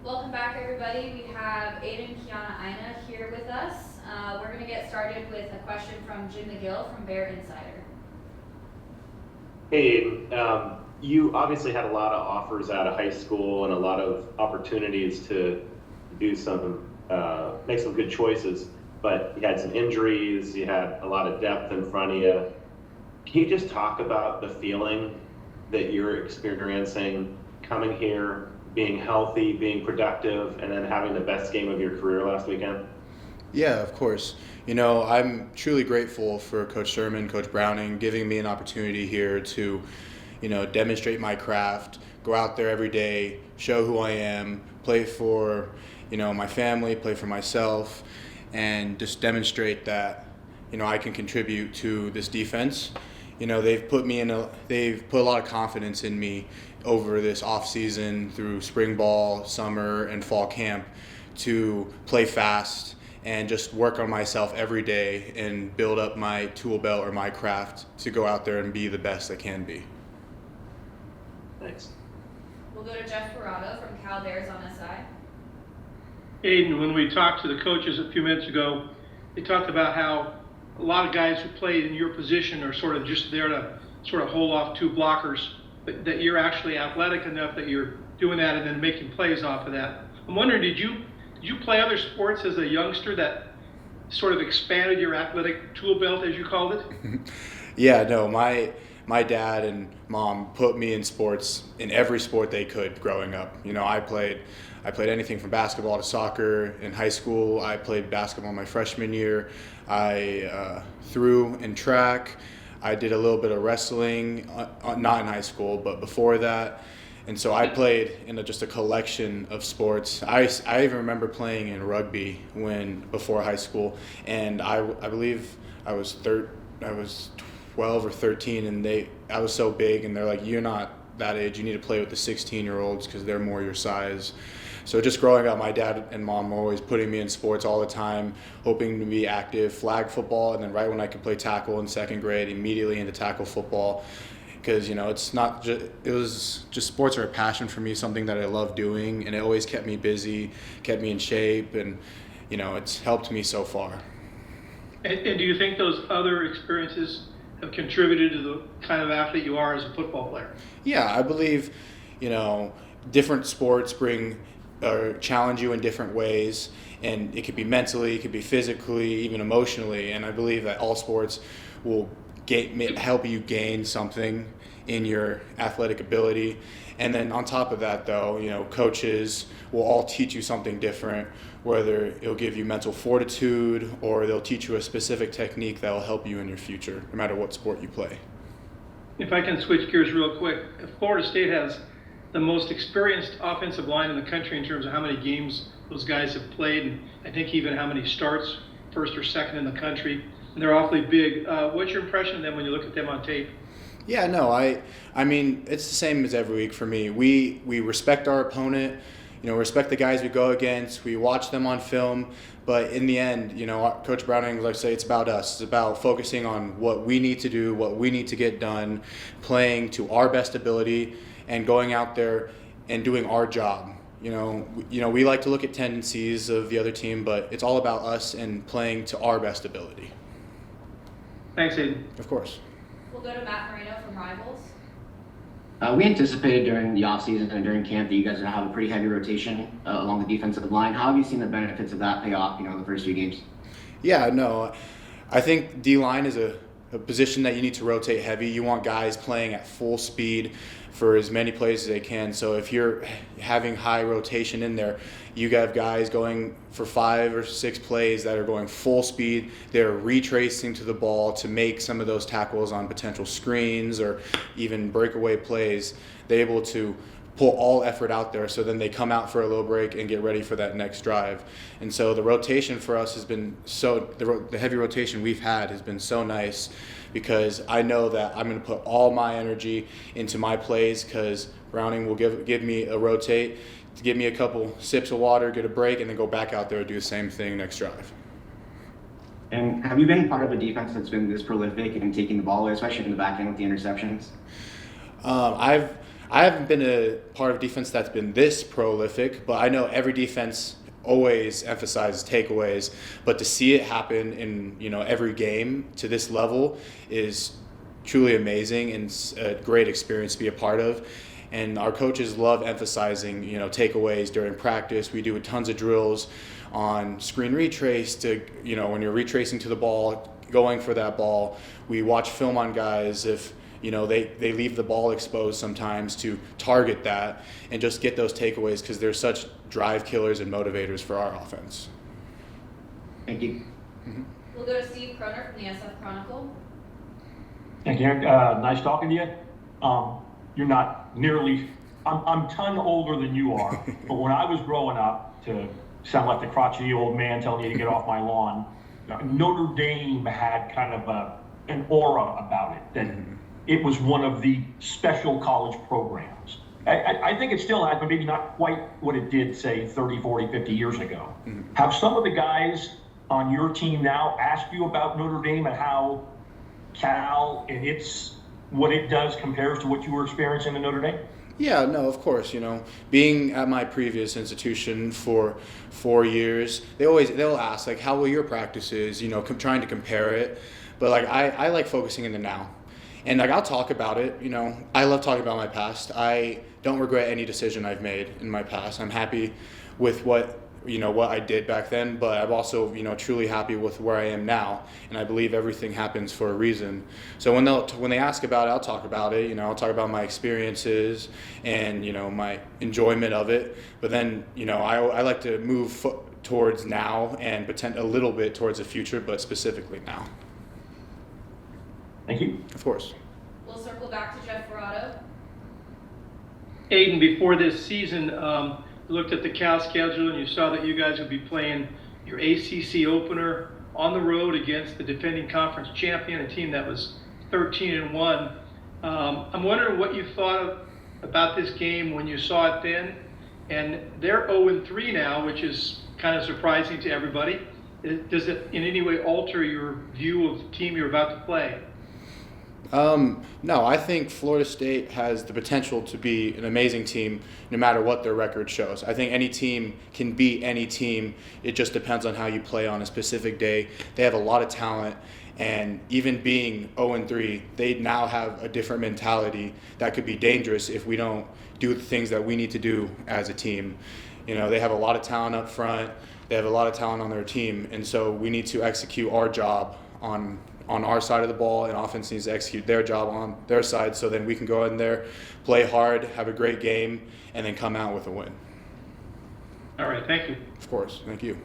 Welcome back, everybody. We have Aidan Keanaaina here with us. We're going to get started with a question from Jim McGill from Bear Insider. Hey, you obviously had a lot of offers out of high school and a lot of opportunities to do make some good choices, but you had some injuries, you had a lot of depth in front of you. Can you just talk about the feeling that you're experiencing coming here, being healthy, being productive, and then having the best game of your career last weekend? Yeah, of course. I'm truly grateful for Coach Sherman, Coach Browning, giving me an opportunity here to, demonstrate my craft, go out there every day, show who I am, play for, my family, play for myself, and just demonstrate that, I can contribute to this defense. They've put a lot of confidence in me over this off season through spring ball, summer, and fall camp to play fast and just work on myself every day and build up my tool belt or my craft to go out there and be the best I can be. Thanks. We'll go to Jeff Parado from Cal Bears on SI. Aidan, when we talked to the coaches a few minutes ago, they talked about how a lot of guys who played in your position are sort of just there to sort of hold off two blockers, but that you're actually athletic enough that you're doing that and then making plays off of that. I'm wondering, did you play other sports as a youngster that sort of expanded your athletic tool belt, as you called it? Yeah, no, my dad and mom put me in sports, in every sport they could growing up. I played anything from basketball to soccer in high school. I played basketball my freshman year. I threw in track. I did a little bit of wrestling, not in high school, but before that. And so I played in just a collection of sports. I even remember playing in rugby before high school, and I believe I was 12 or 13, and I was so big, and they're like, "You're not that age. You need to play with the 16-year-olds because they're more your size." So just growing up, my dad and mom were always putting me in sports all the time, hoping to be active, flag football, and then right when I could play tackle in second grade, immediately into tackle football. Because it's not just, it was just, sports are a passion for me, something that I love doing, and it always kept me busy, kept me in shape, and it's helped me so far. And do you think those other experiences have contributed to the kind of athlete you are as a football player? Yeah, I believe different sports challenge you in different ways, and it could be mentally, it could be physically, even emotionally, and I believe that all sports will help you gain something in your athletic ability. And then on top of that, though, coaches will all teach you something different, whether it'll give you mental fortitude or they'll teach you a specific technique that will help you in your future, no matter what sport you play. If I can switch gears real quick, Florida State has the most experienced offensive line in the country in terms of how many games those guys have played, and I think even how many starts, first or second in the country. And they're awfully big. What's your impression of them when you look at them on tape? Yeah, no, I mean, it's the same as every week for me. We respect our opponent, respect the guys we go against. We watch them on film, but in the end, Coach Browning, like I say, it's about us. It's about focusing on what we need to do, what we need to get done, playing to our best ability, and going out there and doing our job. We like to look at tendencies of the other team, but it's all about us and playing to our best ability. Thanks, Aidan. Of course. We'll go to Matt Marino from Rivals. We anticipated during the offseason and during camp that you guys would have a pretty heavy rotation along the defensive line. How have you seen the benefits of that pay off, in the first few games? Yeah, no, I think D-line is a position that you need to rotate heavy. You want guys playing at full speed for as many plays as they can. So if you're having high rotation in there, you have guys going for 5 or 6 plays that are going full speed. They're retracing to the ball to make some of those tackles on potential screens or even breakaway plays. They're able to pull all effort out there, so then they come out for a little break and get ready for that next drive. And so the rotation for us has been the heavy rotation we've had has been so nice, because I know that I'm going to put all my energy into my plays, because Browning will give me a rotate to give me a couple sips of water, get a break, and then go back out there and do the same thing next drive. And have you been part of a defense that's been this prolific in taking the ball away, especially in the back end with the interceptions? I haven't been a part of defense that's been this prolific, but I know every defense always emphasizes takeaways. But to see it happen in every game to this level is truly amazing and a great experience to be a part of. And our coaches love emphasizing takeaways during practice. We do tons of drills on screen retrace to when you're retracing to the ball, going for that ball. We watch film on guys if they leave the ball exposed sometimes to target that and just get those takeaways because they're such drive killers and motivators for our offense. Thank you. We'll go to Steve Croner from the SF Chronicle. Thank you, Eric. Nice talking to you. You're not nearly, I'm a ton older than you are, but when I was growing up, to sound like the crotchety old man telling you to get off my lawn, Notre Dame had kind of an aura about it, that it was one of the special college programs. I think it still has, but maybe not quite what it did, say, 30, 40, 50 years ago. Have some of the guys on your team now asked you about Notre Dame and how Cal and what it does compares to what you were experiencing in Notre Dame? Yeah, no, of course. Being at my previous institution for 4 years, they'll ask like, how were your practices? Trying to compare it, but like I like focusing in the now, and like I'll talk about it. I love talking about my past. I don't regret any decision I've made in my past. I'm happy with what I did back then, but I'm also truly happy with where I am now, and I believe everything happens for a reason. So when they ask about it, I'll talk about it. I'll talk about my experiences and my enjoyment of it. But then I like to move towards now and pretend a little bit towards the future, but specifically now. Thank you. Of course. We'll circle back to Jeff Ferrato. Aidan, before this season, you looked at the Cal schedule and you saw that you guys would be playing your ACC opener on the road against the defending conference champion, a team that was 13-1. I'm wondering what you thought about this game when you saw it then, and they're 0-3 now, which is kind of surprising to everybody. Does it in any way alter your view of the team you're about to play? No, I think Florida State has the potential to be an amazing team no matter what their record shows. I think any team can beat any team. It just depends on how you play on a specific day. They have a lot of talent, and even being 0-3, they now have a different mentality that could be dangerous if we don't do the things that we need to do as a team. They have a lot of talent up front. They have a lot of talent on their team, and so we need to execute our job on our side of the ball, and offense needs to execute their job on their side, so then we can go in there, play hard, have a great game, and then come out with a win. All right, thank you. Of course, thank you.